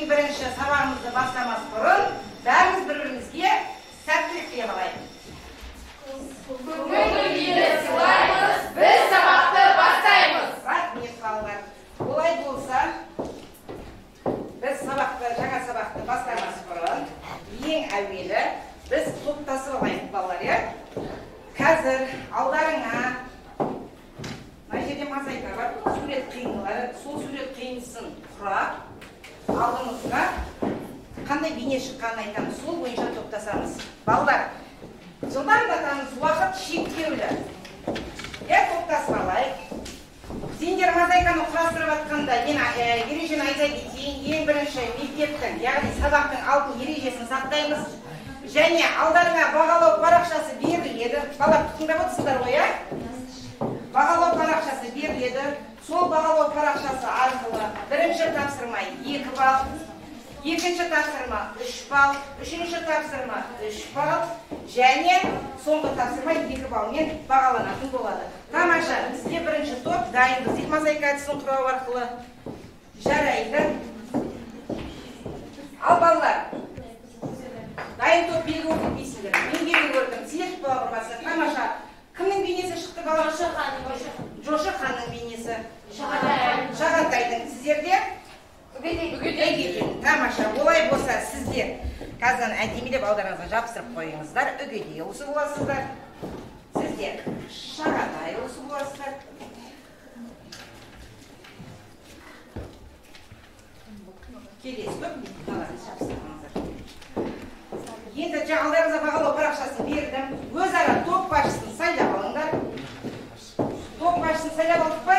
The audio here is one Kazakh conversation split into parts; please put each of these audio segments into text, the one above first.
ең бірінші сабағымызды бастамас бұрын бәріміз бір-бірімізге сәттілік тілеп алайық. Көңіл-күйді сыйлаймыз, біз сабақты бастаймыз. Рахмет балалар. Олай болса, біз жаңа сабақты бастамас бұрын ең әуелі біз топтасып алайық балалар, иә? Қазір алдарыңа мына жерде мозаика бар, сурет қиындылары, сол сурет қиындысын құрап, алдымызға қандай бейне шыққанын айтамыз, сол бойынша топтасамыз. Балалар, жылдамдатамыз, уақыт шектеулі. Топтасып алайық. Сендер мозаиканы құрастырып жатқанда ережені айта кетейін. Ең бірінші мектептің, яғни сабақтың алтын ережесін сақтаймыз. Және алдарыңа бағалау парақшасы беріледі. Балалар, тыңдап отырсыздар ғой, иә? Бағалау парақшасы беріледі. Сол бағалау парақшасы арқылы бірінші тапсырма 2 балл, екінші тапсырма 3 балл, үшінші тапсырма 3 балл, және соңғы тапсырма 2 баллмен бағаланатын болады. Тамаша, бізде бірінші топ дайынбыз дейді мозаика әдісін құрау арқылы. Жарайды. Ал балалар, дайын топ белгі өртіп дейсіңдер. Мен белгі өртім. Сіздер бауырмасы. Тамаша. Кімнің бейнесі шықты балалар? Жошы ханның бейнесі. Шағантайдың. Сіздерде? Үгедейдің. Тамаша. Олай болса сіздер қазір әдемілеп аударыңызға жабыстырып қойыңыздар. Үгедей ұлысы боласыздар. Сіздер Шағантай ұлысы боласыздар. Келесі топ жабыстырыңыздар. Енді алдарыңызға бағалау парақшасын бердім. Өзара топ басшысын сайлап алыңдар. Топ басшысын сайлап алдық па?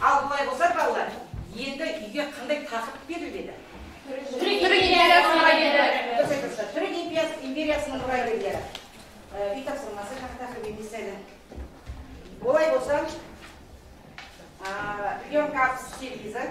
Ал бұлай болса балалар, енді үйге қандай тақырып беріледі? Түрік империясының мұрагері. Түрік империясының мұрагерлері. Үй тапсырмасы жаңа тақырып емес әлі. Олай болса, съемка телевизор.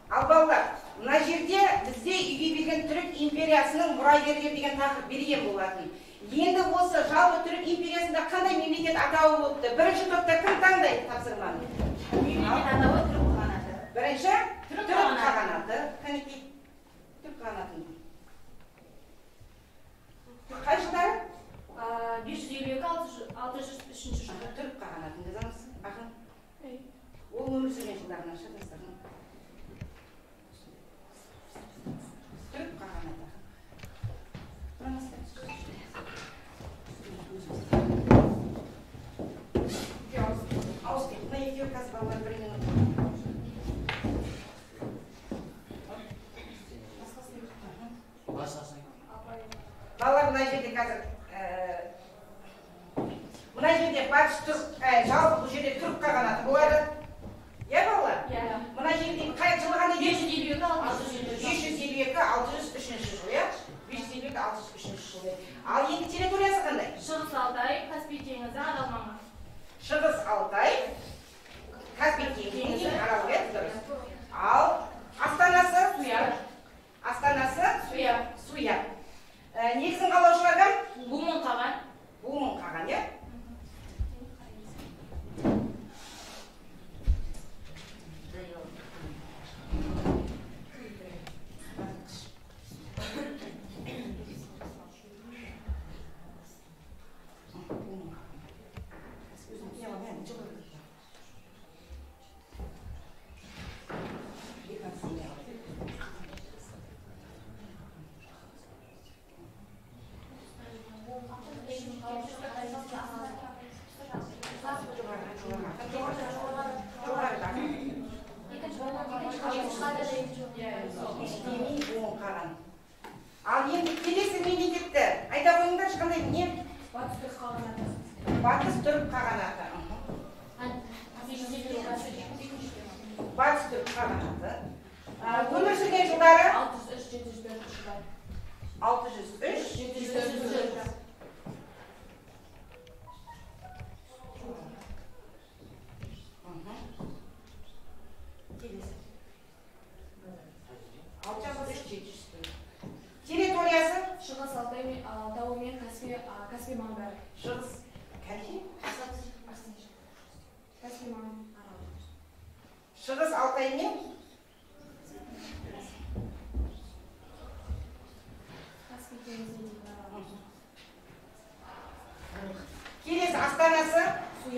Ал балалар, мына жерде бізде үйге берген түрік империясының мұрагерлері деген тақырып берген болатын. Енді осы жалпы түрік империясында қандай мемлекет атауы болыпты? Бірінші топта кім таңдайды тапсырманы? Мемлекет атауы түрік қағанаты. Бірінші түрік қағанаты. Кәнекей, түрік қағанатын. Қай жылдары? 552-603 жылы. Түрік қағанатын жазамыз. Ақын. Ол өмір сүрген жылдарынан шатастырдың. Түрік қағанаты. Ауыстық. Мына екеуі қазір балалар бір минут. Балалар мына жерде қазір мына жерде батыс түрік, жалпы бұл жерде түрік қағанаты болады. Иә балалар? Мына жерде қай жылы қандай? 552-603 жыл, иә? 552-603 жыл. Ал енді территориясы қандай? Шығыс Алтай, Каспий теңізі, Арал-Маңа. Шығыс Алтай, Каспий теңізі, Арал-Маңа, дұрыс. Ал астанасы? Суяб. Астанасы? Суяб. Негізін қалаушылар кім? Бумын-Қаған. Бумын-Қаған, иә? Ал енді келесі мемлекетті айта қойыңдаршы, қандай не? Батыс түрік қағанаты. Батыс түрік қағанаты. Батыс түрік қағанаты. Өмір сүрген жылдары? 603-704 жылдары. 603-704.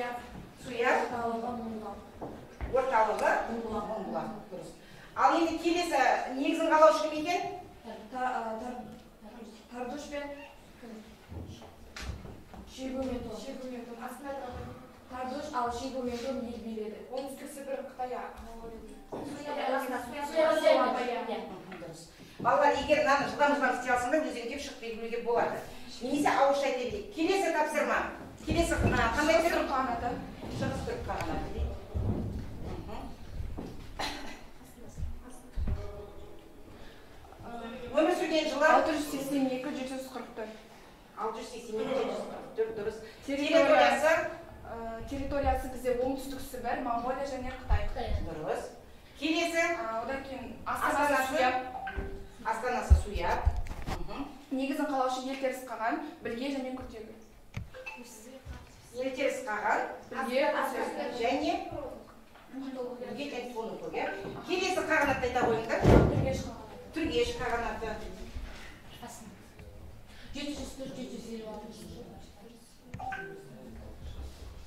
Суяп. Суяп. Орталығы Монбұлақ. Орталығы Монбұлақ. Дұрыс. Ал енді келесі негізін қалаушы кім екен? Тардуш пен Шегуметон. Тардуш ал Шегуметон ел биледі. Оңтүстік Сібір Қытай. Балалар, егер мынаны жылдам-жылдам істей алсаңдар, өздерің келіп шығып белгілеуге болады. Немесе ауызша айта берейік. Келесі тапсырма. Келесі қандай түрік қағанаты? Шығыс түрік қағанаты дейді. Өмір сүрген жылы 682-744. 682-744 дұрыс. Территориясы бізде оңтүстік Сібір, Монғолия және Қытай. Дұрыс. Келесі Одан кейін Астанасы Суяп. Негізін қалаушы Елтеріс қаған, Білге және Күртегі. Елтеріс қаған, Білге және Білге және Тоныкөл. Келесі қағанатты айта қойыңдар. Түргеш қағанаты. 704-756.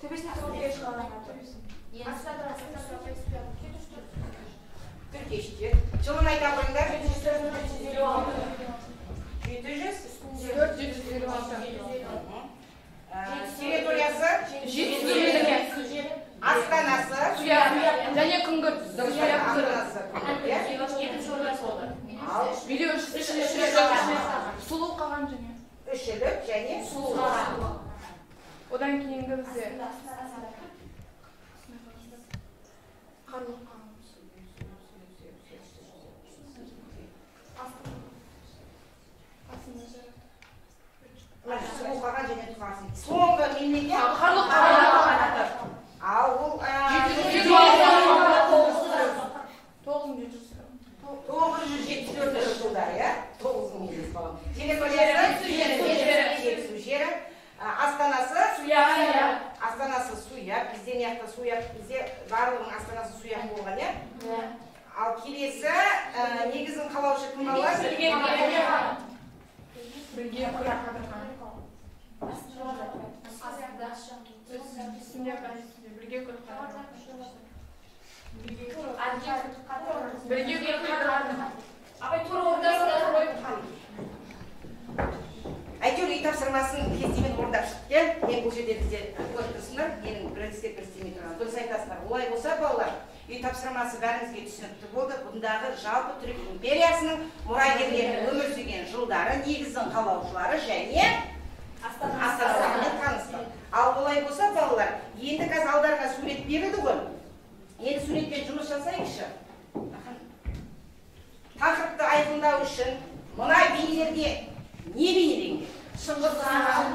Төбесіне Түргеш қағанаты. Түргеште. Жылын айта қойыңдар. 704-756. Территориясы Астанасы және Күнгір. Сұлу қаған және Үшілік және Сұлу қаған. Одан кейінгі бізде Қарлық қаған. Сұлу қаған және Тұқасын. Соңғы мемлекет Қарлық қағанаты. Ал ол 974 жылдар, иә? 9 негіз балам. Территориясы жетісу жері. Астанасы Суяп. Бізде неяқта Суяп, бізде барлығының астанасы Суяп болған, иә? Ал келесі негізін қалаушы кім балалар? Білге Әйтеуір үй тапсырмасын кестемен орындап шықты. Мен бұл жерде бізде көріп тұрсыңдар, менің бір істеп бір істемей тұрған. Дұрыс айтасыңдар. Олай болса, балалар, үй тапсырмасы бәріңізге түсінікті болды. Бұндағы жалпы түрік империясының мұрагерлері өмір сүрген жылдары, негізін қалаушылары және астаналарымен таныстық. Ал олай болса, балалар, енді қазір алдарға сурет берілді ғой. Енді суретпен жұмыс жасайықшы. Тақырыпты айқындау үшін мына бейнелерге не бейнеленген? Шыңғыс хан,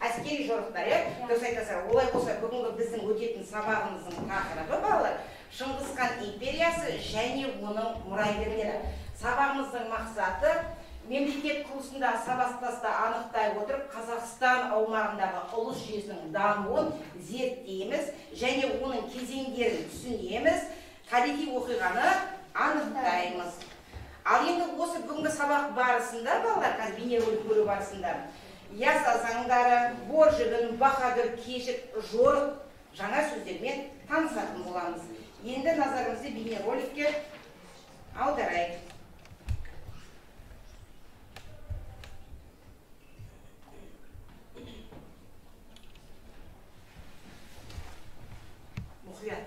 әскери жорықтар, дұрыс айтасыздар. Олай болса, бүгінгі біздің өтетін сабағымыздың тақырыбы балалар Шыңғыс хан империясы және оның мұрагерлері. Сабағымыздың мақсаты мемлекет курсында сабақтаста анықтай отырып Қазақстан аумағындағы ұлыс жүйесінің дамуын зерттейміз және оның кезеңдерін түсінеміз, тарихи оқиғаны анықтаймыз. Ал енді осы бүгінгі сабақ барысында балалар, қазір бейнеролик көру барысында яса заңдары, бор жігін, баһадүр, кешік, жорық жаңа сөздермен танысатын боламыз. Енді назарымызды бейнероликке аударайық. Мұқият.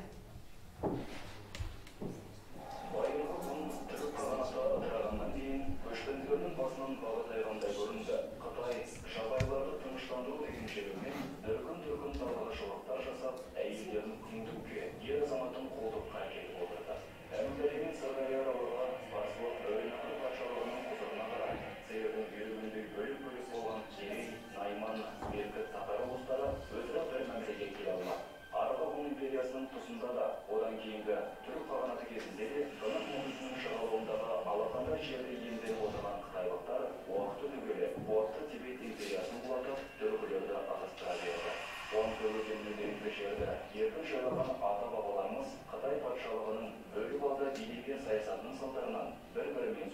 көшпенділердің басынан бағы тайғандай көрінді. Қытай жабайыларды тыныштандыру деген шебермен дүркін далаға жорықтар жасап, әйелдерін күңдікке, ер азаматтың қолдыққа әкеліп отырды. Әмірлерімен Сырдария аралығы Парсылық Бөренқұл патшалығының құзырына қарай, Севердің бүйрегінде бөлек-бөлек болған Керей, Найман, Меркіт татар ұлыстары өзара бір мәмілеге келе алмады. Арғы Ғұн империясының тұсында да, одан кейінгі түрік қағанаты кезінде де Тынық мұхитының жағалауындағы алақандай жерде иемденіп отырған қытайлықтар уақыт өте келе қуатты Тибет империясын құлатып, түркілерді ығыстыра берді. Қуаңқы өзеніне дейінгі жерді еркін жайлаған ата-бабаларымыз Қытай патшалығының бөліп алды билеген саясатының салдарынан бір-бірімен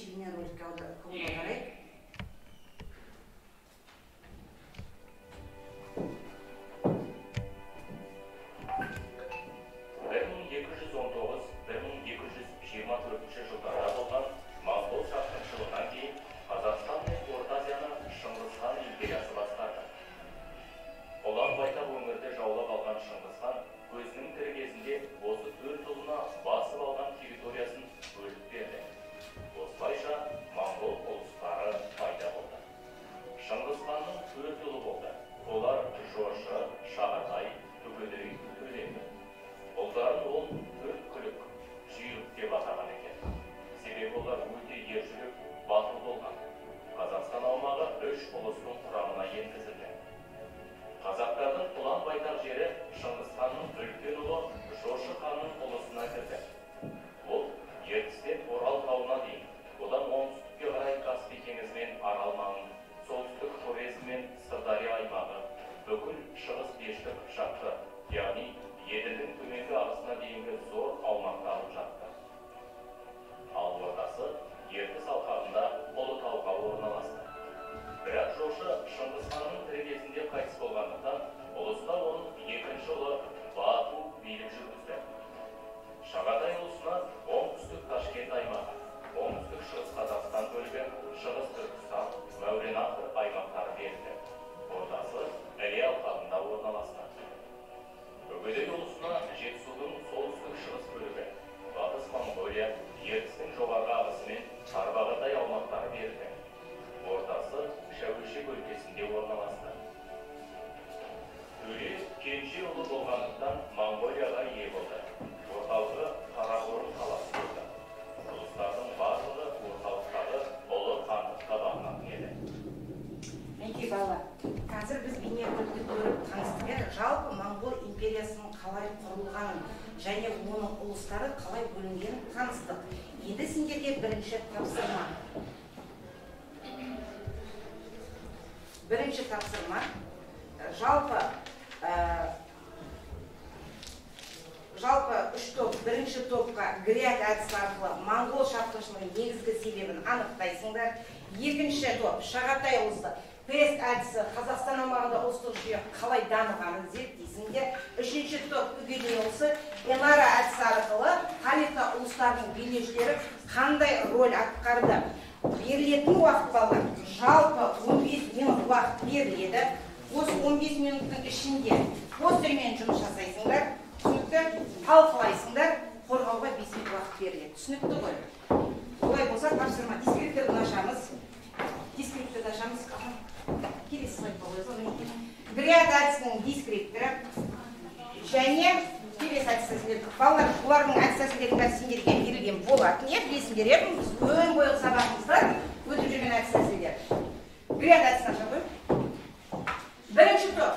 екінші бейнероликке аударайық. жылдарда болған моңғол шапқыншылығынан кейін Қазақстан мен Орта Азияны Шыңғыс хан империясы басқарды. Ұлан байтақ өңірді жаулап алған Шыңғыс хан өзінің тірі кезінде осы 4 ұлына басып алған территориясын бөліп берді. Осылайша моңғол ұлыстары пайда болды. Шыңғыс ханның 4 ұлы болды. Олар Жошы, Шағатай, Түгедей, Төлемі. Ұлдарын ол 4 күлік, жүйрік деп атаған екен. Себебі олар өте ержүрек, батыл болған. Қазақстан аумағы 3 ұлыстың құрамына енгізілді. Қазақтардың ұлан байтақ жері Шыңғыс ханның үлкен ұлы Жошы ханның ұлысына кірді. Ол ертістен Орал тауына дейін, одан оңтүстікке қарай Каспий теңізі мен Арал маңын, солтүстік Хорезм мен Сырдария аймағы, бүкіл шығыс дешті қыпшақты, яғни Еділдің төменгі ағысына дейінгі зор аумақты алып жатты. Ал ордасы ертіс алқабында Ұлытауға орналасты. Бірақ Жошы Шыңғыс ханның тірі кезінде қайтыс болғандықтан, ұлыста оның екінші ұлы Бату билік жүргізді. Шағатай ұлысына оңтүстік Ташкент аймағы, оңтүстік шығыс Қазақстан бөлігі, шығыс Түркістан, Мәуереннахр аймақтары берілді. Ордасы Іле алқабында орналасты. Үгедей ұлысына Жетісудың солтүстік шығыс бөлігі, батыс Монғолия, ертістің жоғарғы ағысы мен Тарбағатай аумақтары берілді. Ордасы Шәуешек өлкесінде орналасты. Төле кенже ұлы болғандықтан Монғолияға ие болды. Орталығы Қарақорым қаласы болды. Ұлыстардың барлығы орталықтағы ұлы хандыққа бағынатын еді. Мінекей бала, қазір біз бейнероликті көріп таныстық. Жалпы Моңғол империясының қалай құрылғанын және оның ұлыстары қалай бөлінгенін таныстық. Енді сендерге бірінші тапсырма. Бірінші тапсырма. Жалпы 3 топ, бірінші топқа гряд әдісі арқылы моңғол шапқыншылығының негізгі себебін анықтайсыңдар. Екінші топ Шағатай ұлысы Пест әдісі Қазақстан аумағында ұлыстық жүйе қалай дамығанын зерттейсіңдер. Үшінші топ Үгедей ұлысы Энара әдісі арқылы тарихта ұлыстардың билеушілері қандай рөл атқарды. Берілетін уақыт балалар жалпы 15 минут уақыт беріледі. Осы 15 минуттың ішінде постермен жұмыс жасайсыңдар, түсінікті талқылайсыңдар, қорғауға 5 минут уақыт беріледі. Түсінікті ғой? Олай болса тапсырма дискрипторды ашамыз. Келесі слайд болайық. Гряд әдісінің дискрипторы және келесі әдіс-тәсілдер. Балалар, бұлардың әдіс-тәсілдердің бәрі сендерге берілген болатын. Білесіңдер, өн бойғы сабағымызда өтіп жүрген әдіс-тәсілдер. Гряд әдісін ашады. Бірінші топ.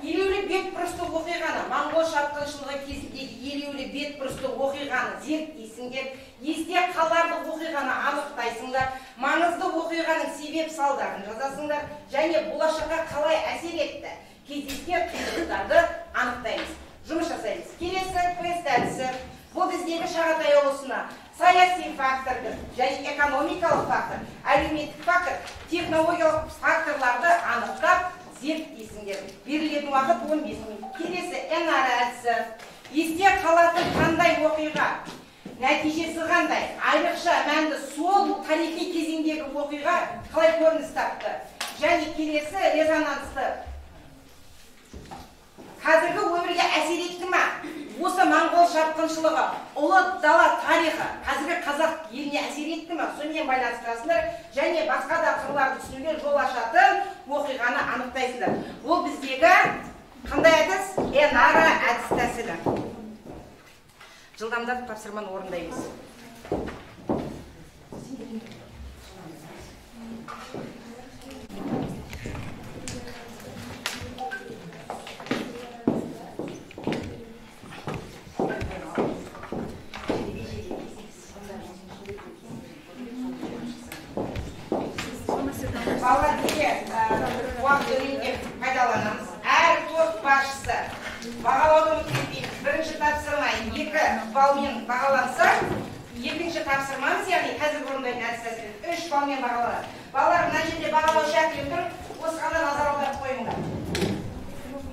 Елеулі бетбұрыстық оқиғаны, моңғол шапқыншылығы кезіндегі елеулі бетбұрыстық оқиғаны зерттейсіңдер, есте қаларлық оқиғаны анықтайсыңдар, маңызды оқиғаның себеп салдарын жазасыңдар және болашаққа қалай әсер етті кездескен қиындықтарды анықтаймыз. Жұмыс жасаймыз. Келесі Пест әдісі. Бұл біздегі Шағатай ұлысына саяси факторды және экономикалық фактор, әлеуметтік фактор, технологиялық факторларды анықтап зерттейсіңдер. Берілетін уақыт 15 минут. Келесі Энара әдісі. Есте қалатын қандай оқиға, нәтижесі қандай, айрықша мәнді сол тарихи кезеңдегі оқиға қалай көрініс тапты. Және келесі резонансты. Қазіргі өмірге әсер етті ме? Осы моңғол шапқыншылығы, ұлы дала тарихы қазіргі қазақ еліне әсер етті ме? Сонымен байланыстырасыңдар және басқа да қырларды түсінуге жол ашатын оқиғаны анықтайсыңдар. Ол біздегі қандай әдіс? Энара әдіс тәсілі. Жылдамдатып тапсырманы орындаймыз. Бала деге уақыт өнімге пайдаланамыз. Әр топ басшысы бағалауды ұмытпайық. Бірінші тапсырма 2 балмен бағаланса, екінші тапсырмаңыз, яғни қазір орындайтын әдіс-тәсіл 3 балмен бағаланады. Балалар, мына жерде бағалау шәкілі тұр, осыған назар аударып қойыңдар.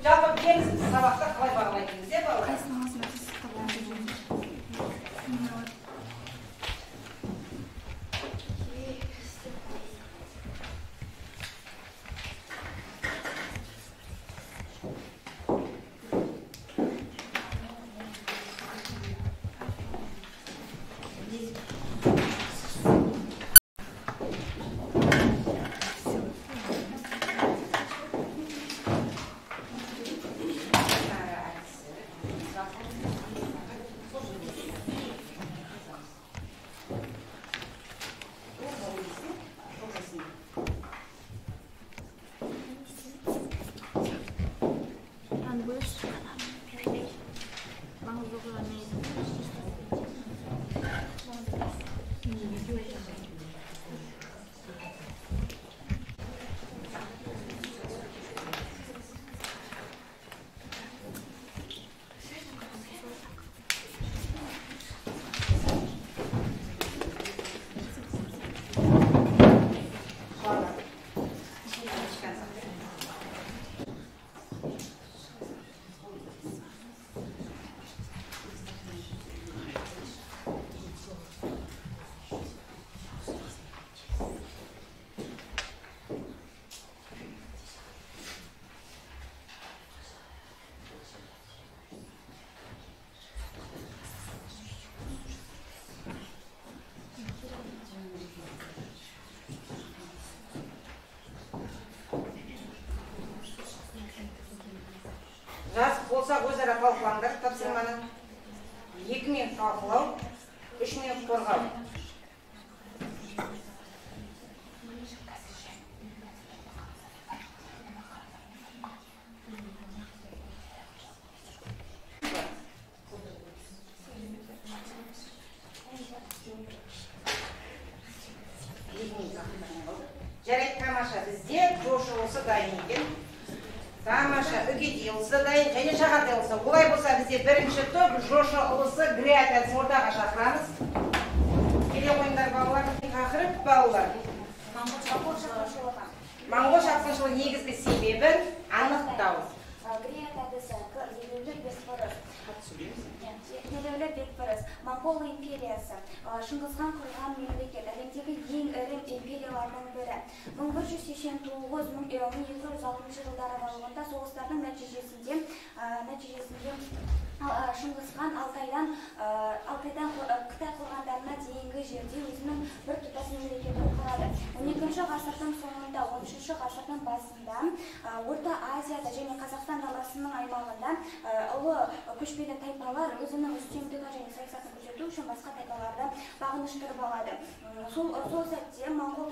Жалпы білеміз сабақта қалай бағалайтынымыз, балалар? Жазып болса өзара талқылаңдар тапсырманы. 2 минут талқылау, 3 минут қорғау. Жарайды, тамаша, бізде жошы болса дайын екен. Тамаша, үгедей ұлысы дайын, және жағадай ұлысы. Олай болса бізде бірінші топ жошы ұлысы грязь әдісін ортаға шақырамыз. Келе қойыңдар балалар. Тақырып балалар. Моңғол шапқыншылығы негізгі себебін анықтау. Грязь әдісі елеулі бетбұрыс. Елеулі бетбұрыс. Моңғол империясы. Шыңғысхан құрған мемлекет. Әлемдегі ең ірі империялардың бірі. 1189-1206 жылдар аралығында соғыстардың нәтижесінде Шыңғысхан Алтайдан Қытай қорғандарына дейінгі жерде өзінің бір тұтас мемлекетін құрады. 12-ші ғасырдың соңында, 13-ші ғасырдың басында Орта Азияда және Қазақстан даласының аймағында ұлы көшпелі тайпалар өзінің үстемдігі және саясатын көрсету үшін басқа тайпаларды бағыныштырып алады. Сол сәтте моңғол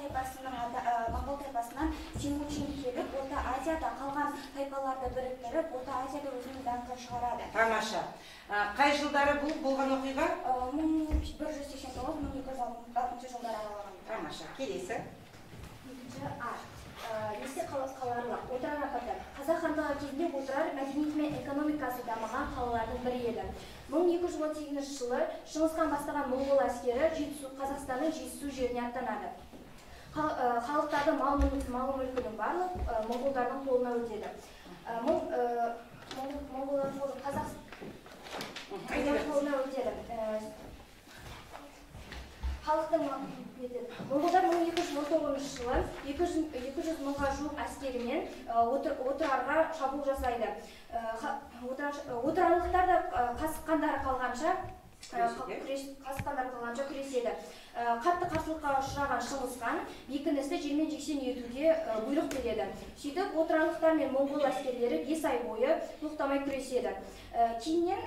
тайпасынан Темучин келіп, Орта Азияда қалған тайпаларды біріктіріп, Орта Азияда өзінің даңқын шығарады. Тамаша. Қай жылдары бұл болған оқиға? 1189-1206 жылдар аралығында. Тамаша. Келесі. Есте қаларлық отырар апаты. Қазақ хандығы кезінде отырар мәдениеті мен экономикасы дамыған қалалардың бірі еді. 1218 жылы Шыңғысхан бастаған моңғол әскері Қазақстанның Жетісу жеріне аттанады. Халықтардың мал мүлкінің барлық моңғолдардың қолына өтеді. Моңғолдар 1219 жылы 200 мыңға жуық әскерімен отырарға шабуыл жасайды. Отырарлықтар да қасыққандары қалғанша күреседі. Қатты қарсылыққа ұшыраған Шыңғысхан бекіністі жермен-жексен етуге бұйрық береді. Сөйтіп, отырарлықтар мен моңғол әскерлері 5 ай бойы тоқтамай күреседі. Кейіннен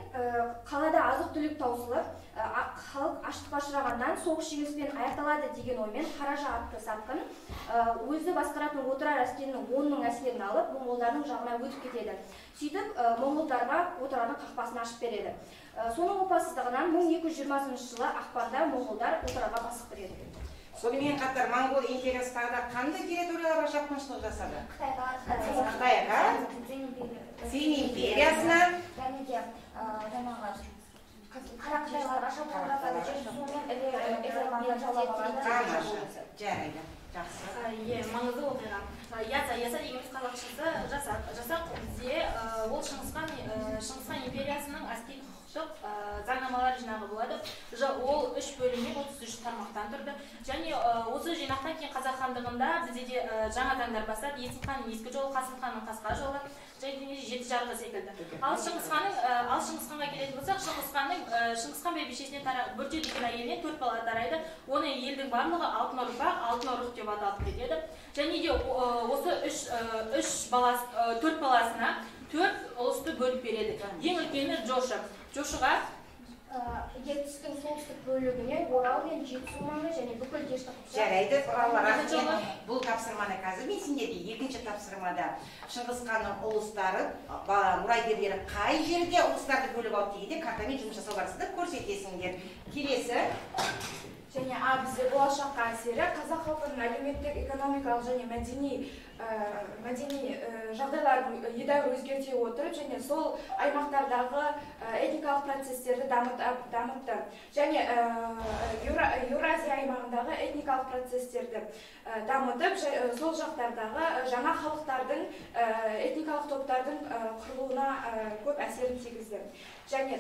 қалада азық-түлік таусылып, халық аштыққа ұшырағаннан соғыс жеңіспен аяқталады деген оймен Қаража атты сатқын өзі басқаратын отырар әскерінің 10 мың әскерін алып, моңғолдардың жағына өтіп кетеді. Сөйтіп, моңғолдарға отырардың қақпасын ашып береді. Соның опасыздығынан 1220 жылы ақпанда моңғолдар отырарға басып кіреді. Сонымен қатар моңғол империясы тағы қандай территорияларға шапқыншылық жасады? Қытайға, Цин империясына, қара қытайларға шабуыл жасады, және сонымен экономиканы жаулап алғанда жарайды. Жақсы. Маңызды оқиға. Яса деген қалақшысы жасақ бізде ол Шыңғысхан империясының әскери құқықтық заңнамалар жинағы болады. Ол 3 бөлімнен 33 тармақтан тұрды. Және осы жинақтан кейін Қазақ хандығында бізде де жаңа заңдар бастады. Есім ханның ескі жолы, Қасым ханның қасқа жолы, және жеті жарғы секілді. Ал Шыңғысханға келетін болсақ, Шыңғысхан бәйбішесінен Бүрте деген әйелінен 4 бала тарайды. Оны елдің барлығы алтын ұрық деп аталып кетеді. Және де осы 4 баласына 4 ұлысты бөліп береді. Ең үлкені Жошыға ертістің солтүстік бөлігіне Орал мен Жетісу маңы және бүкіл дешті қыпшақ. Жарайды, бұл тапсырманы қазір мен сендерге екінші тапсырмада Шыңғысханның ұлыстары, мұрагерлері қай жерде ұлыстарды бөліп алып дегенде картамен жұмыс жасау барысында көрсетесіңдер. Келесі. Және бізде болашаққа әсері қазақ халқының әлеуметтік, экономикалық және мәдени жағдайларын едәуір өзгерте отырып, және сол аймақтардағы этникалық процестерді дамытты. Және Еуразия аймағындағы этникалық процестерді дамытып, сол жақтардағы жаңа халықтардың, этникалық топтардың құрылуына көп әсерін тигізді. Және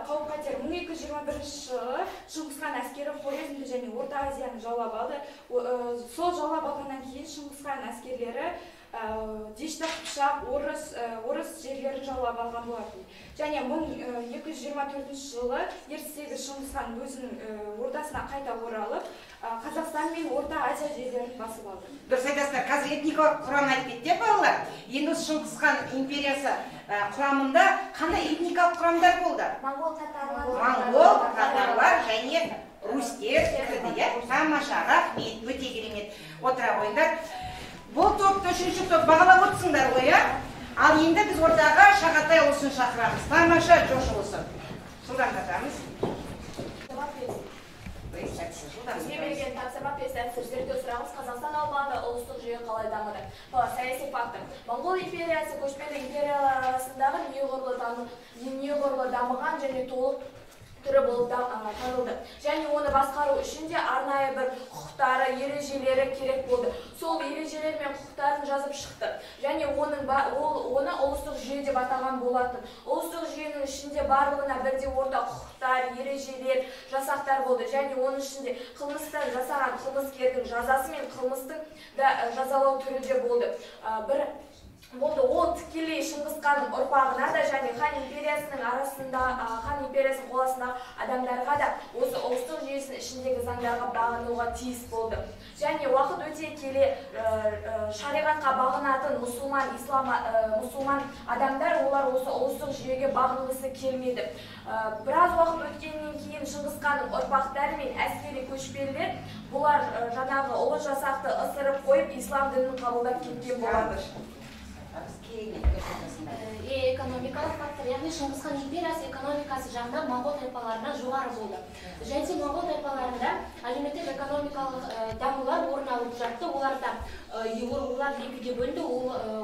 қауіп-қатер 1221 жылы Шыңғысхан әскері Хорезмді және Орта Азияны жаулап алды. Сол жаулап алғаннан кейін Шыңғысхан әскерлері Дешті Қыпшақ, орыс жерлерін жаулап алған болатын. Және 1224 жылы ертістегі Шыңғысхан өзінің ордасына қайта оралып, Қазақстан мен Орта Азия жерлерін басып алды. Дұрыс айтасыздар, қазір этникалық құрам айтып кетті, балалар. Енді Шыңғысхан империясы құрамында қандай этникалық құрамдар болды? Моңғол, татарлар және рустер кірді. Тамаша, рахмет, өте керемет. Отыра қойыңдар. Бұл топты үшінші топ бағалап отырсыңдар ғой, ал енді біз ортаға Шағатай ұлысын шақырамыз. Тамаша Жошы ұлысын. Жылдан қатамыз. Бізге берген тапсырма пресс-әдістер зерттеу сұрағымыз Қазақстан аумағында ұлыстық жүйе қалай дамыды. Саяси фактор. Моңғол империясы көшпелі империялар арасындағы неғұрлы дамыған және толық түрі болып танылды. Және оны басқару үшін де арнайы бір құқықтары, ережелері керек болды. Сол ережелер мен құқықтарын жазып шықты. Және оны ұлыстық жүйе деп атаған болатын. Ұлыстық жүйенің ішінде барлығына бірдей орта құқықтар, ережелер, жасақтар болды. Және оның ішінде қылмыстан жасаған қылмыскердің жазасы мен қылмыстың да жазалау түрі де болды. Ол тікелей Шыңғысханның ұрпағына да және хан империясының қоластындағы адамдарға да осы ұлыстық жүйесінің ішіндегі заңдарға бағынуға тиіс болды. Және уақыт өте келе шариғатқа бағынатын мұсылман адамдар олар осы ұлыстық жүйеге бағынғысы келмеді. Біраз уақыт өткеннен кейін Шыңғысханның ұрпақтары мен әскери көшпелілер бұлар жаңағы ұлы жасақты ысырып қойып ислам дінін қабылдап кеткен болады. Экономикалық фактор, яғни Шыңғысхан империясы економикасы жағынан моңғол тайпаларына жоғары болды. Және моңғол тайпаларында әлеуметтік экономикалық дамулар орын алып жатты. Олар екіге бөлінді.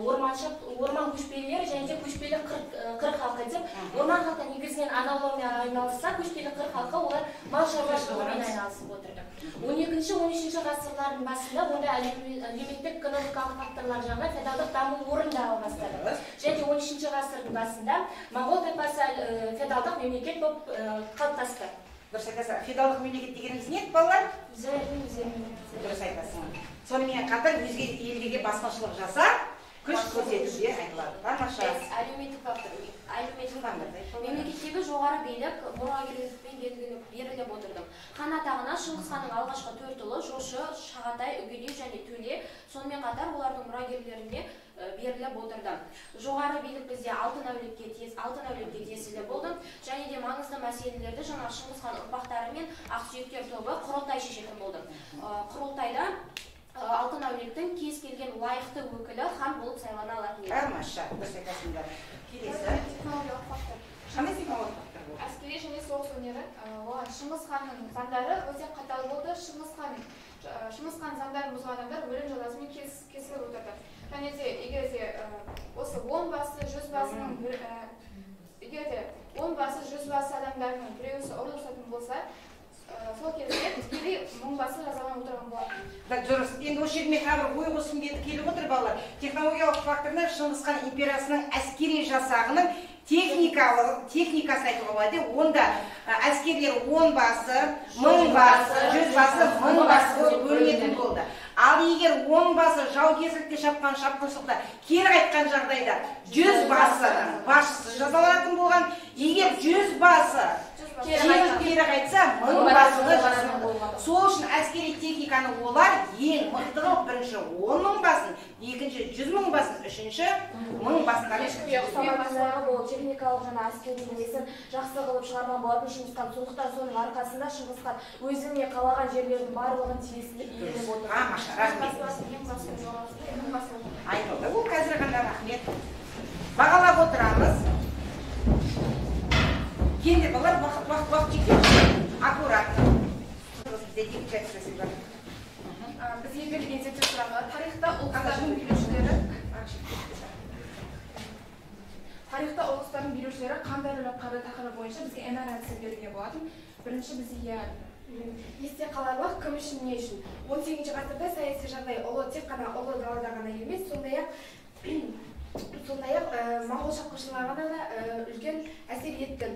Орман көшпелілері және де көшпелі қыр халқы деп. Орман халқы негізінен аналаумен айналысса, көшпелі қыр халқы олар мал шаруашылығымен айналысып отырды. 12-13 ғасырлардың басында онда әлеуметтік экономикалық факторлар жағынан феодалдық даму орындала бастады. Және 13 ғасырдың басында моңғол тайпасы феодалдық мемлекет болып қалыптасты. Дұрыс айтасың. Феодалдық мемлекет дегеніміз не еді, балалар? Дұрыс айтасың. Сонымен қатар өзге елдерге басқыншылық жасап, күш көрсетуде айтылады. Тамаша. Әлеуметтік фактор. Мемлекеттегі жоғары билік мұрагерлікпен беріліп отырды. Хан атағына Шыңғысханның алғашқы 4 ұлы Жошы, Шағатай, Үгедей және Төле, сонымен қатар олардың мұрагерлеріне беріліп отырды. Жоғары билік бізде алтын әулетке тиесілі болды. Және де маңызды мәселелерді жаңа Шыңғысхан ұрпақтары мен ақсүйектер тобы құрылтай шешетін болды. Құрылтайда алтын әулеттің кез келген лайықты өкілі хан болып сайлана алатын еді. Тамаша, дұрыс айтасыңдар. Келесі. Технологиялық фактор. Қандай технологиялық фактор болды? Әскери және соғыс өнері. Шыңғысханның заңдары өте қатал болды. Шыңғысхан заңдарын бұзған адамдар өлім жазасымен кесіліп отырды. Және де егер де осы 10 басы, 100 басының егер де 10 басы 100 басы адамдардың біреусі ұрылысатын болса, сол кезде тікелей 1000 басы жазаланып отырған болатын. Дұрыс. Енді осы жерде мен тағы ой қосқым келіп отыр балалар. Технологиялық факторда Шыңғыс хан империясының әскери жасағының техникасын айтуға болады. Онда әскерлер 10 басы, 1000 басы, 100 басы, 1000 басы болып бөлінетін болды. Ал егер 10 басы жаугершілікте шапқан шапқыншылықта кері қайтқан жағдайда 100 басының басшысы жазаланатын болған. Егер 100 басы кері қайтса 1000 басығы жазаланатын болған. Сол үшін әскери техниканы олар ең мықтығы бірінші 10.000 басын, екінші 100.000 басын, үшінші 1000 басынан Ұқсамағандығы бұл техникалық және әскери несін жақсы қылып шығарған болатын Шыңғыс хан. Сондықтан соның арқасында Шыңғыс хан өзіне қалаған жерлердің барлығын тиесілі иеленіп отыр. Айтылды. Бұл қазір ғана рахмет. Бағалап отырамыз. Енді балар уақыт жекет. Аккуратно. Бізге берілген зерттеу сұрағы тарихта ұлыстардың билеушілері қандай рөл атқарды тақырыбы бойынша бізге N әдісі берілген болатын. Бірінші бізге есте қаларлық кім үшін не үшін. 18-ші ғасырда саяси жағдай тек қана ұлы далада ғана емес, сондай-ақ моңғол шапқыншыларына да үлкен әсер етті.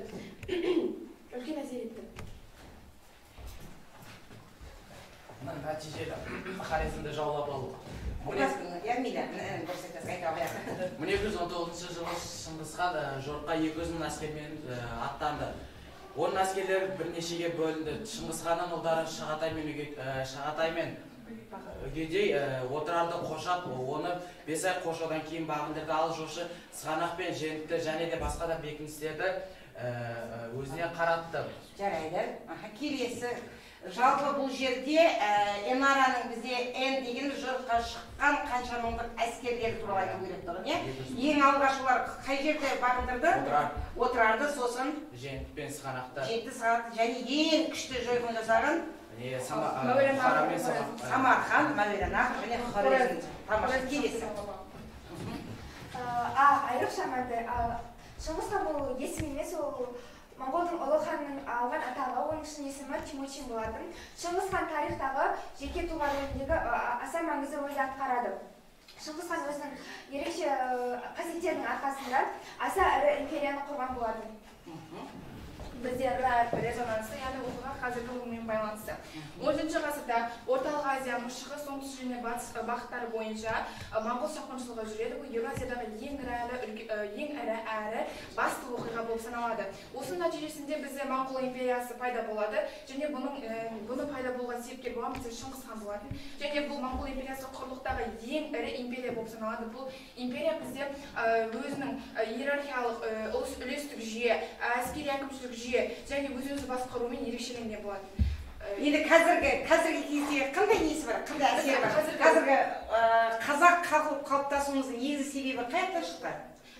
Нәтижелі Хорезмді жаулап алу. 1219 жылы Шыңғыс хан жорыққа 200.000 әскермен аттанды. Оның әскерлер бірнешеге бөлінді. Шыңғыс ханның ұлдары Шағатай мен Үгедей отырарды қоршап, оны 5 ай қоршаудан кейін бағындырды. Ал жошы Сығанақ пен Женітті және де басқа да бекіністерді өзіне қаратты. Жарайды. Келесі. Жалпы бұл жерде Энараның бізде N деген жорыққа шыққан қанша мыңдық әскерлері туралы айту керек тұғын. Ең алғашқылар қай жерде бағындырды? Отырарды, сосын Женит пен Сығанақты. Және ең күшті жойқын жасаған Самарқан, Мәуереннахр және Хорезм. Тамаша. Келесі. Айрықша мәнді. Шыңғыс хан бұл есім емес, ол Моңғолдың ұлы ханның алған атағы, оның ішін есімі Тимучин болатын. Шыңғыс хан тарихтағы жеке тұлға рөліндегі аса маңызды рөл атқарады. Шыңғыс хан өзінің ерекше қасиеттерінің арқасында аса ірі империяны құрған болатын. Бізде резонансы, яғни оқиға қазіргі ғылыммен байланысты. 10-ші ғасырда Орталық Азияның шығыс, оңтүстік және батыс бағыттары бойынша моңғол шапқыншылығы жүреді. Бұл Еуразиядағы ең ірі әрі басты оқиға болып саналады. Осының нәтижесінде бізде Моңғол империясы пайда болады, және бұны пайда болған себепкер болған бізде Шыңғыс хан болатын. Және бұл Моңғол империясы құрлықтағы ең ірі империя болып саналады. Бұл империя бізде өзінің иерархиялық үлестік жүйе, әскери әкімшілік жүйе және өзі басқаруымен ерекшеленген болады. Енді қазіргі кезде қандай несі бар, қандай әсері бар? Қазіргі қазақ қалыптасуымыздың негізгі себебі қаяқтан шықты?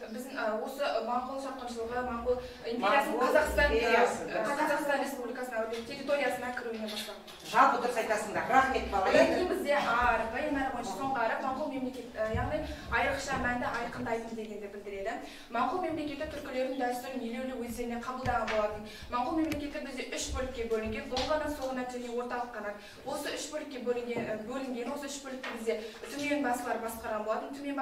Біздің осы моңғол шапқыншылығы, моңғол империясының Қазақстан Республикасына территориясына кіруіне бастаған. Жалпы дұрыс айтасыңдар. Рахмет бала. Кейін бізде арғы, ең әрі бойынша соңғы арық моңғол мемлекет, яғни айрықша мәнді айқындайтын дегенді білдіреді. Моңғол мемлекеті түркілердің дәстүрін елеулі өздеріне қабылдаған болатын. Моңғол мемлекеті бізде 3 бөлікке бөлінген, бұл қанат, сол қанат және орталық қанат. Осы 3 бөлікке бөлінген, осы 3 бөлікті бізде төмен басылар басқарған болатын. Төмен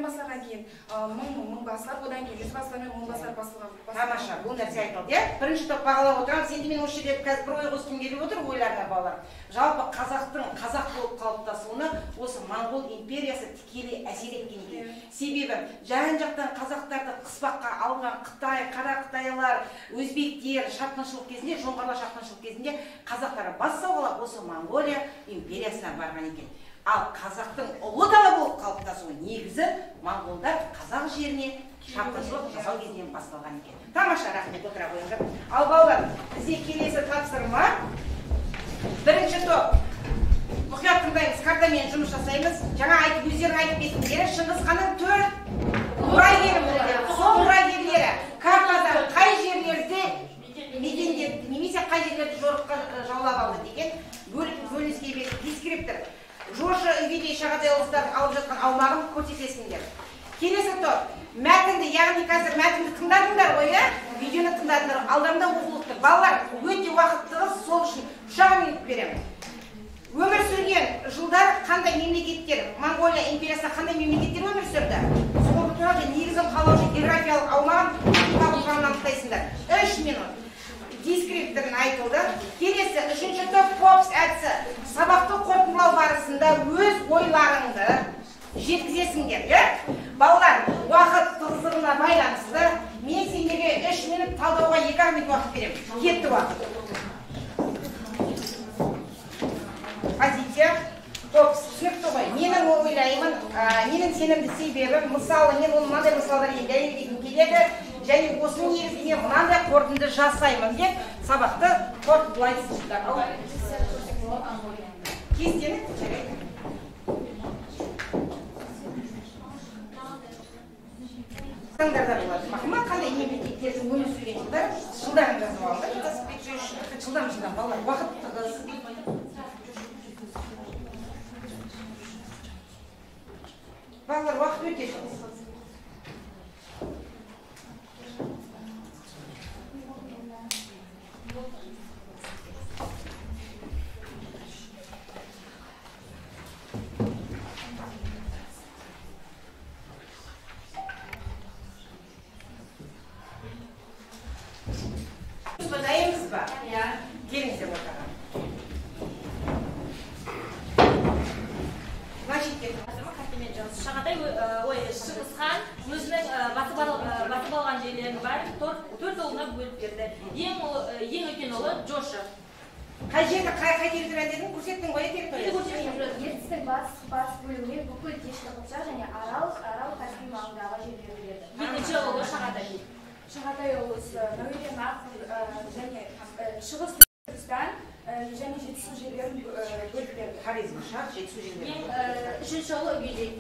басылардан кейін 1000 басылар, одан кейін 100 басылар мен 1000 басылар басылған. Тамаша, бұл нәрсе айтылды. Бірінші топ бағалап отырамыз. Енді мен осы жерде қазір бір ой қосқым келіп отыр ойларына балалар. Жалпы қазақ болып қалыптасуына осы моңғол империясы тікелей әсер еткен екен. Себебі жан-жақтан қазақтарды қыспаққа алған Қытай, қара қытайлар, өзбектер шапқыншылық кезінде, жоңғарлар шапқыншылық кезінде қазақтар бас сауғалап осы Моңғолия империясына барған екен. Ал қазақтың ұлы дала болып қалыптасуы негізі моңғолдар қазақ жеріне шапқыншылық жасау кезінен басталған екен. Тамаша, рахмет, отыра қойыңдар. Ал балалар, бізде келесі тапсырма. Бірінші топ. Мұқият тыңдаймыз, картамен жұмыс жасаймыз. Жаңа өздерің айтып кетіңдер. Шыңғыс ханның 4 мұрагері болды. Сол мұрагерлері картада қай жерлерде мекендепті, немесе қай жерлерді жорыққа жаулап алды деген бөлініске ескеріп тұр. Жошы Үгедей Шағатай облыстарын алып жатқан аумағын көрсетесіңдер. келесі топ мәтінді, яғни қазір мәтінді тыңдадыңдар ғой, видеоны тыңдадыңдар, алдарында оқулықты. Балалар өте уақыттығы, сол үшін 3 минут беремін. Өмір сүрген жылдар қандай мемлекеттер, Монғолия империясында қандай мемлекеттер өмір сүрді? Сол туралы негізін қалаушы географиялық аумағын құрамынан анықтайсыңдар. 3 минут. Дескриптивін айтылды. Келесі 3-ші топ попс әдісі. Сабақты қорытындылау барысында өз ойларыңды жеткізесіңдер. Балалар, уақыт тығыздығына байланысты мен сендерге 3 минут талдауға 2 минут уақыт беремін. Кетті уақыт. Позиция. Попс, түсінікті ғой. Менің ойлаймын, менің сенімді себебім, мысалы, мен оны мынандай мысалдар дәлелдегім келеді. Және осының негізінде мынандай қорытынды жасаймын деп сабақты қорытындылайсыздар. Кестені жарайды. Таңдарда болады. Бақыма қандай мемлекеттердің өмір сүрген жылдарын жазып алыңдар. Жылдан балалар уақыт тығыз. Балалар уақыт өте тығыз. Дайынбыз ба? Келіңіздер ортаға. Шағатай Шыңғысхан өзінің басып алған жерлерінің бәрін 4 ұлына бөліп берді. Ең үлкен ұлы Джошы. Қай жерді, қай территория дедің? Көрсеттің ғой территория? ертістің батыс бөлігінен бүкіл дешті қыпшақ және Арал Каспий маңындағы жерлер берді. Екінші ұлы Шағатай. Шағатай облысы, Нәуетен және Шығыс Түркістан және Жетісу жерлерін бөліп берді. Хорезм, Шах, Жетісу жерлері. Үшінші ұлы Үгедей.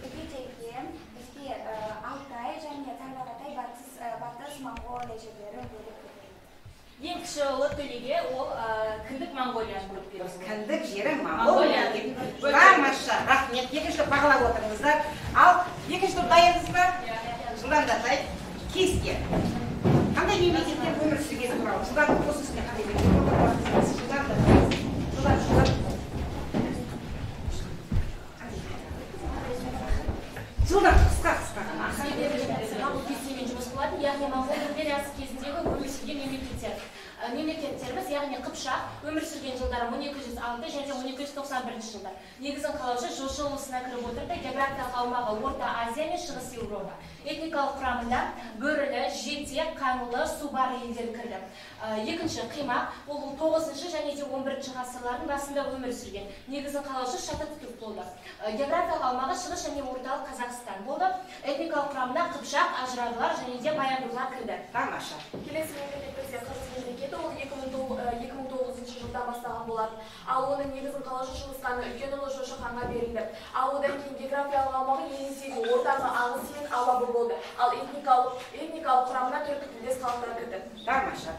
Үгедейге бізге Алтай және Тарбағатай батыс Монғолия жерлерін бөліп берді. Ең кіші ұлы Төлеге, ол Кіндік Монғолияны бөліп берді. Кіндік жері Монғолия. Бармаша, рахмет. Екінші топ бағалап отырыңыздар. Ал екінші топ дайынсыз ба? Жылдамдатай. Кесте. Қандай мемлекеттер өмір сүрген туралы? Жылдан осы үстіне қандай мемлекеттер? Жылдан қысқа ғана. Бұл кестемен жұмыс қылатын, яғни Монғол империясы кезіндегі өмір сүрген мемлекеттеріміз, яғни Қыпшақ өмір сүрген жылдары 1206 және 1291 жылдар. Негізін қалаушы Жошы облысына кіріп отырды. Географиялық аумағы Орта Азия мен Шығыс Еуропа. Этникалық құрамында бөрілі, жетек, қаңлы, субар елдері кірді. Екінші Қимақ, ол 9-шы және 11-ші ғасырлардың басында өмір сүрген. Негізін қалаушы Шатақ түрік болды. Географиялық аумағы Шығыс және орталық Қазақстан болды. Этникалық құрамында Қыпшақ, Ажырадылар және де Баяндылар кірді. Тамаша. Келесі мемлекеттерде Қырғыз мемлекеті ол 2009 жылдан бастаған болады. Ал оның негізін қалаушы Шыңғысхан үлкен ұлы Жошы ханға берілді. Ал одан кейін географиялық аумағы енесегі ортағы ағысы мен алабы болды. Ал этникалық құрамына түркі тілдес халықтар кірді. Тамаша.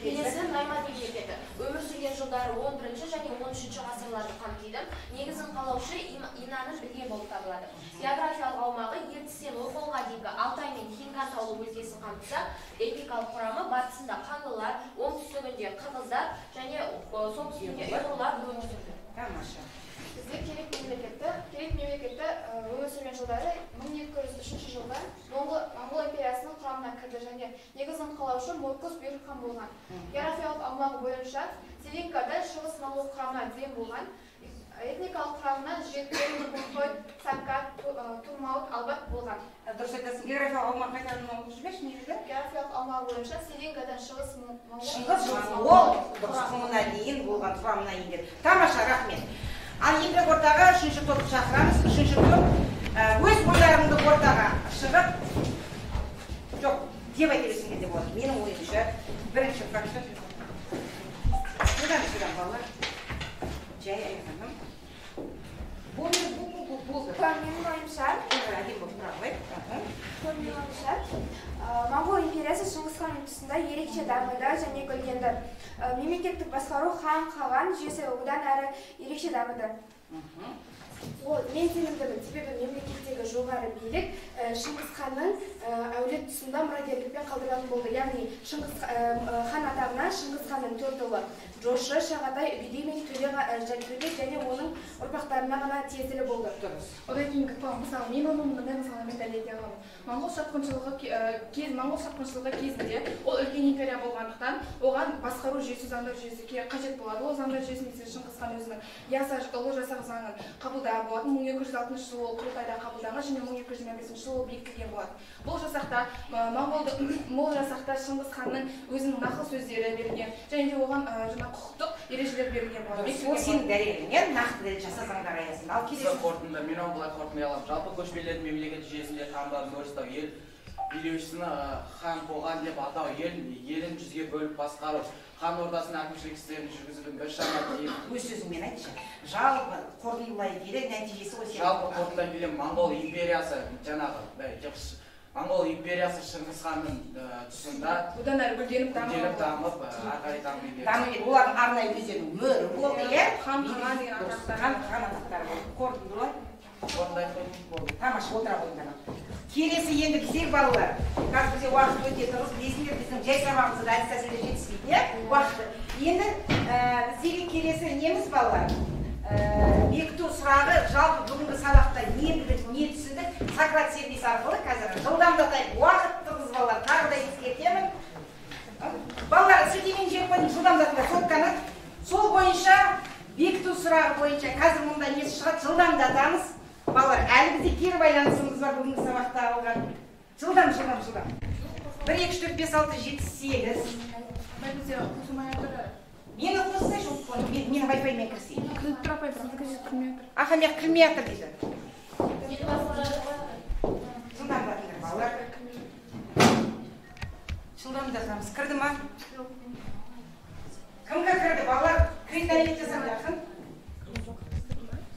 Келесі Найман мемлекеті. Өмір сүрген жылдары 11-ші және 13-ші ғасырларды қамтиды. Негізін қалаушы Инаны білген болып табылады. Географиялық аумағы Ертістен Орхолға дейінгі Алтай мен Хинкан таулы өлкесін қамтыса, этникалық құрамы батысында қаңлылар, оңтүстігінде қырғыздар және солтүстігінде ұйғырлар өмір сүрді. Тамаша. Бізде Керек мемлекеті өмір сүрген жылдары 1203 жылда Моңғол империясының құрамына кірді және негізін қалаушы Моркус Бүйрік хан болған. Географиялық аумағы бойынша Селинкадан Шығыс Моңғол құрамына дейін болған. Этникалық құрамынан Жеткен, Мұхой, Сакат, Турмаут, Албат болған. Дұрыс айтасың, географиялық аумақ қайтарынан оқып жүрмеш, негізі? Географиялық аумағы бойынша Селинкадан Шығыс Шығыс Моңғол құрамына дейін болған, құрамына ендер. Тамаша, рахмет. Ал енді ортаға 3-ші топты шақырамыз. 3-ші топ өз ойларыңды ортаға шығып, жоқ, деп айтересің кезде болады. Менің ойымша, бірінші фракция. Содан балалар. Жай аяғаным. Болды. Менің ойымша, Моңғол империясы Шыңғысханның тұсында ерекше дамыды және гүлденді. Мемлекеттік басқару хан, қаған жүйесі одан әрі ерекше дамыды. Мен сенімдімін, себебі мемлекеттегі жоғары билік Шыңғыс ханның әулет тұсында мұрагерлікпен қалдырған болды. Яғни Шыңғыс хан атағына Шыңғыс ханның 4 ұлы Жошы, Шағатай, Үгедей мен Төлек және оның ұрпақтарына ғана тиесілі болды. Одан кейінгі мысалы мен оның мындай мысалымен дәлелдей аламын. Моңғол шапқыншылығы кезінде ол үлкен империя болғандықтан оған басқару жүйесі, заңдар жүйесі қажет болады. Ол заңдар жүйесін Шыңғыс хан өзінің яса ұлы жасақ заңын қабылдаған болатын. 1260 жылы ол құрылтайда қабылданған және 1225 жылы ол бекітілген болатын. Бұл жасақта мол жасақта Шыңғыс ханның өзінің нақыл сөздері берілген және де оған құқықтық ережелер берілген болады. Ол сенің дәлеліңмен нақты жасасаңдар аясында. Ал келесі қорытынды мен оны былай қорытындай аламын. Жалпы көшпелілердің мемлекет жүйесінде таңдалып өрістау ел билеушісін хан қоған деп атау, елін жүзге бөліп басқару, хан ордасының әкімшілік істерін жүргізудің біршама тиімді. өз сөзіңмен айтшы. Жалпы қорытындылай келе нәтижесі осы. Жалпы қорытындылай келе Моңғол империясы Моңғол империясы Шыңғыс ханның тұсында Одан әрі гүлденіп дамып, ары қарай Олардың арнайы өздерінің мөрі болды, иә? Хан деген атақтары болды. Қорытындылай. болды. Тамаша, отыра қойыңдар. Келесі енді біздер балалар. Қазір бізде уақыт өте тығыз, білесіңдер, біздің жай сабағымызда да әдіс тәсілде жетіспейді, иә? Уақыты. Енді біздегі келесі неміз балалар? Бекіту сұрағы жалпы бүгінгі сабақта не білдік, не түсіндік, Сократ сервис арқылы қазір жылдамдатайық. Уақыт тығыз балалар, тағы да ескертемін. Балалар, сілтемен жеп қойдың жылдамдатыңдар сотканы. Сол бойынша бекіту сұрағы бойынша қазір мұнда несі шығады, жылдамдатамыз. Балалар, әлі бізде кері байланысымыз бар бүгінгі сабақта алған. Жылдам. 1, 2, 3, 4, 5, 6, 7, 8. Мені қостай жоқ қоны, мені вайфаймен кірсейін. Кіріп тұра қойып, Аха, мен кірмей атыр дейді. Жылдамдатыңдар, балалар. Жылдамдатамыз. Кірді ма? Кімге кірді, балалар? Кіретін әрекет жасаңдар, кім?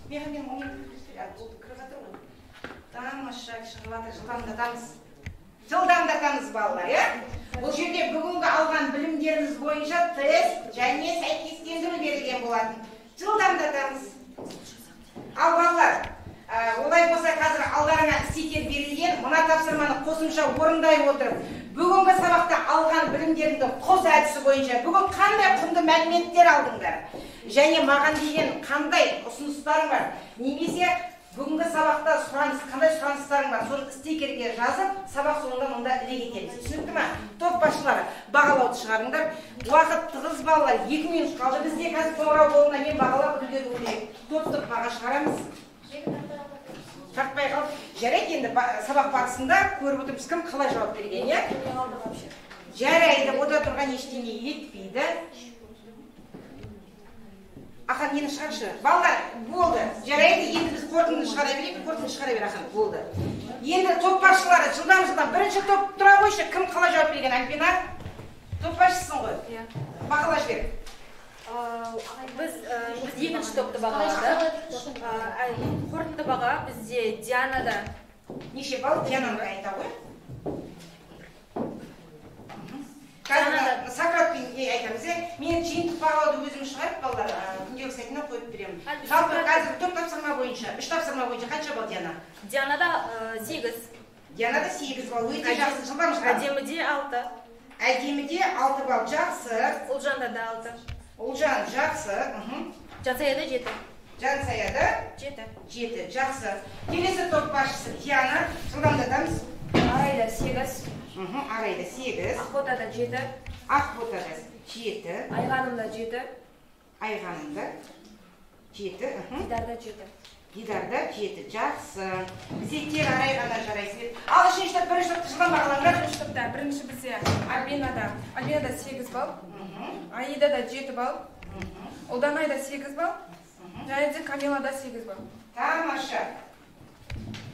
Мен оны кіріп жатыр ғой. Тамаша, жылдамдатамыз. Жылдамдатамыз, балалар, иә? Бұл жерде бүгінгі алған білімдеріміз бойынша тест және сәйкестендіру берілген болатын. Жылдамдатамыз. Ал балалар, олай болса қазір алдарыңа стикер берілген, мына тапсырманы қосымша орындай отырып, бүгінгі сабақта алған білімдеріңді қос әдісі бойынша бүгін қандай құнды мәліметтер алдыңдар? Және маған деген қандай ұсыныстарың бар? Немесе бүгінгі сабақта қандай сұраныстарың бар? Соны стикерге жазып, сабақ соңында мұнда іле кетеміз. Түсінікті ма? Топ басшылары бағалауды шығарыңдар. Уақыт тығыз балалар, 2 минут қалды. Бізде қазір қоңырау болуына мен бағалап үлгеру керек. Топ баға шығарамыз. Тартпай қалып. Жарайды, енді сабақ барысында көріп отырмыз кім қалай жауап берген, иә? Жарайды, ода тұрған ештеңе етпейді. Ахан, нені шығаршы? Балалар, болды. Жарайды, енді біз қорытынды шығара берейік, қорытынды шығара бер, Ахан, болды. Енді топ басшылары жылдам. Бірінші топ тұра қойшы, кім қалай жауап берген, Альбина? Топ басшысың ғой? Бағала жібер. Біз екінші топты бағаладық. Қорытынды баға бізде Дианада. Неше балл? Диананы айта ғой? Қазір Сократпен айтамыз, мен жиынтық бағалауды өзім шығарып, балалар, күнделік сайтына қойып беремін. Жалпы қазір 4 тапсырма бойынша, 3 тапсырма бойынша қанша балл Диана? Дианада 8. Дианада 8 балл, өте жақсы, жылдам. Әдеміде 6. Әдеміде 6 балл, жақсы. Ұлжанда да 6. Ұлжан, жақсы. Жансаяда 7. Жансаяда 7, жақсы. Келесі топ басшысы Диана, жылдамдатамыз. Арайда 8. Арайда 8. Ақботада 7. Ақботада 7. Айғанымда 7. Айғанымда 7. Дидарда 7. Дидарда 7, жақсы. Бізде тек арайғана жарайсыз. Ал үшінші топ, бірінші топты жылдам бағалаңдар. Бірінші топта, бірінші бізде Альбинада 8 балл, Аидада 7 балл, Ұлданайда 8 балл, және де Камилада 8 балл. Тамаша.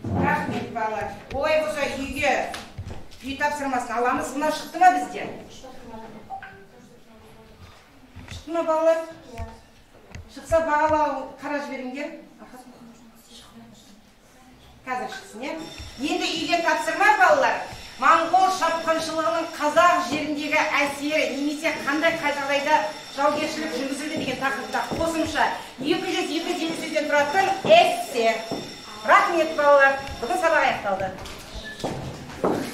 Рахмет, балалар. Олай болса үйге үй тапсырмасын аламыз. Мына шықты ма бізде? Шықты ма, балалар? Шықса бағалау қара жіберіңдер. Қазір шықсын, е? Енді үйге тапсырма, балалар. Моңғол шапқыншылығының қазақ жеріндегі әсері немесе қандай жағдайда жаугершілік жүргізілді деген тақырыпта қосымша 200-250 сөзден тұратын эссе. Рахмет, балалар. Бүгін сабақ аяқталды. рахмет.